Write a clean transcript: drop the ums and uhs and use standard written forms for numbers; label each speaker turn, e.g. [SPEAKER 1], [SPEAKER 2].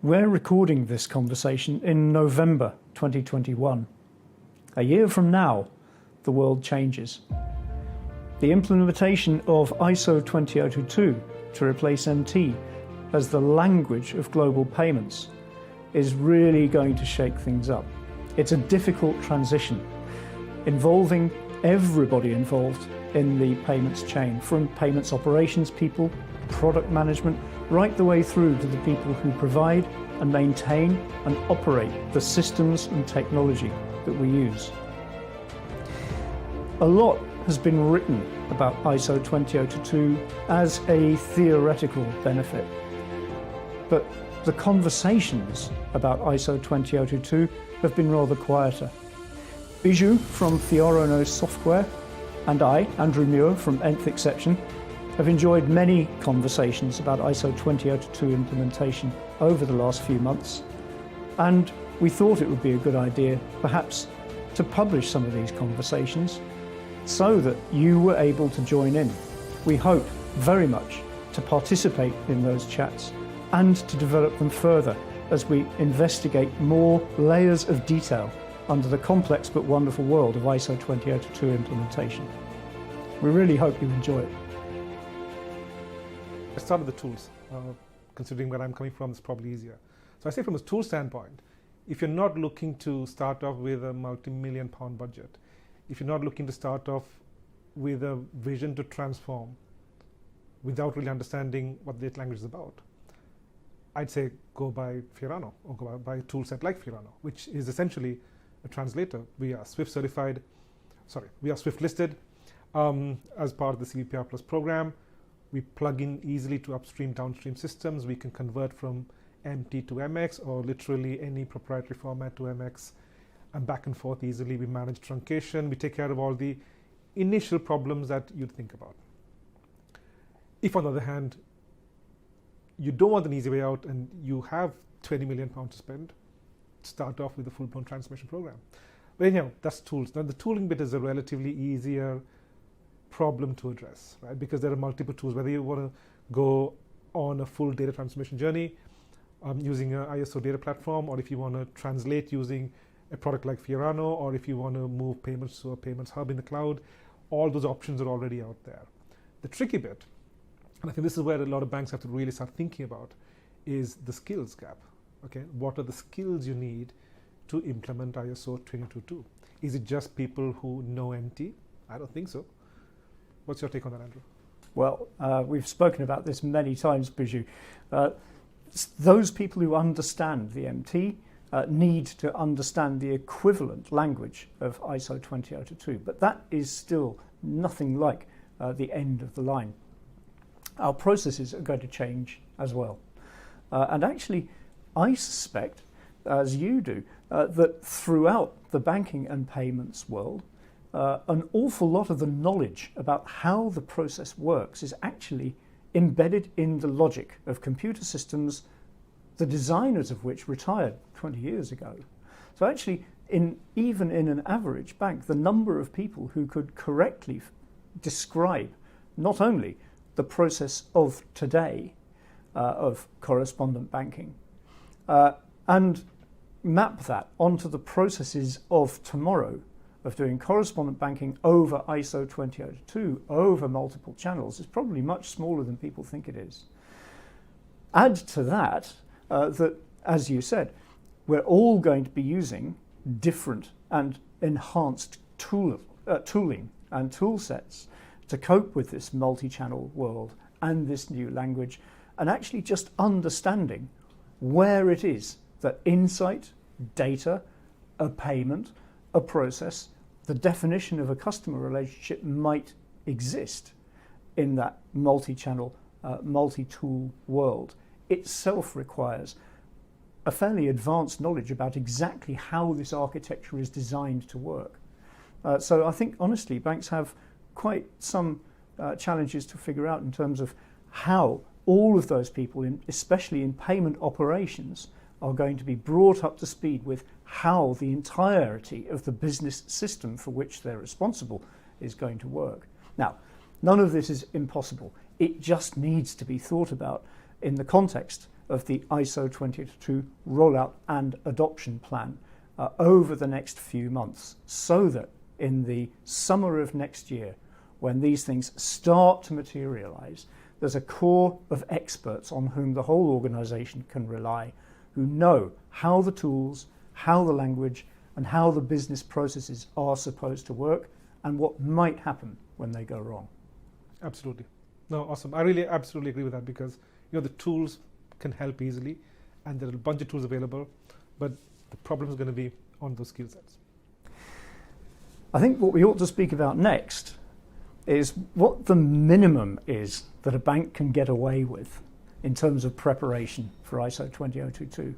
[SPEAKER 1] We're recording this conversation in November 2021. A year from now, the world changes. The implementation of ISO 20022 to replace MT as the language of global payments is really going to shake things up. It's a difficult transition involving everybody involved in the payments chain, from payments operations people, product management, right the way through to the people who provide and maintain and operate the systems and technology that we use. A lot has been written about ISO 20022 as a theoretical benefit, but the conversations about ISO 20022 have been rather quieter. Biju from Fiorano Software and I, Andrew Muir from Nth Exception, have enjoyed many conversations about ISO 20022 implementation over the last few months, and we thought it would be a good idea perhaps to publish some of these conversations so that you were able to join in. We hope very much to participate in those chats and to develop them further as we investigate more layers of detail under the complex but wonderful world of ISO 20022 implementation. We really hope you enjoy it.
[SPEAKER 2] Let's start with the tools. Considering where I'm coming from, it's probably easier. So I say from a tool standpoint, if you're not looking to start off with a multi-million pound budget, if you're not looking to start off with a vision to transform without really understanding what the language is about, I'd say go by Fiorano or go by a tool set like Fiorano, which is essentially a translator. We are Swift certified, we are Swift listed as part of the CVPR Plus program. We plug in easily to upstream, downstream systems. We can convert from MT to MX or literally any proprietary format to MX and back and forth easily. We manage truncation. We take care of all the initial problems that you'd think about. If on the other hand, you don't want an easy way out and you have 20 million pounds to spend, start off with a full-blown transformation program. But anyhow, that's tools. Now the tooling bit is a relatively easier problem to address, right? Because there are multiple tools, whether you want to go on a full data transformation journey using an ISO data platform, or if you want to translate using a product like Fiorano, or if you want to move payments to a payments hub in the cloud, all those options are already out there. The tricky bit, and I think this is where a lot of banks have to really start thinking about, is the skills gap. Okay, what are the skills you need to implement ISO 20022? Is it just people who know MT? I don't think so. What's your take on that, Andrew?
[SPEAKER 1] Well, we've spoken about this many times, Biju. Those people who understand the MT need to understand the equivalent language of ISO 20022, but that is still nothing like the end of the line. Our processes are going to change as well. And actually, I suspect, as you do, that throughout the banking and payments world, an awful lot of the knowledge about how the process works is actually embedded in the logic of computer systems, the designers of which retired 20 years ago. So actually, even in an average bank, the number of people who could correctly describe not only the process of today of correspondent banking and map that onto the processes of tomorrow of doing correspondent banking over ISO 20022 over multiple channels is probably much smaller than people think it is. Add to that that, as you said, we're all going to be using different and enhanced tooling and tool sets to cope with this multi-channel world and this new language, and actually just understanding where it is that insight, data, a payment, a process, the definition of a customer relationship might exist in that multi-channel, multi-tool world itself requires a fairly advanced knowledge about exactly how this architecture is designed to work. So I think, honestly, banks have quite some challenges to figure out in terms of how all of those people, especially in payment operations, are going to be brought up to speed with how the entirety of the business system for which they're responsible is going to work. Now, none of this is impossible. It just needs to be thought about in the context of the ISO 20022 rollout and adoption plan over the next few months, so that in the summer of next year, when these things start to materialize, there's a core of experts on whom the whole organization can rely, who know how the tools, how the language, and how the business processes are supposed to work, and what might happen when they go wrong.
[SPEAKER 2] Absolutely. No, awesome. I really absolutely agree with that, because the tools can help easily, and there are a bunch of tools available, but the problem is going to be on those skill sets.
[SPEAKER 1] I think what we ought to speak about next is what the minimum is that a bank can get away with in terms of preparation for ISO 20022.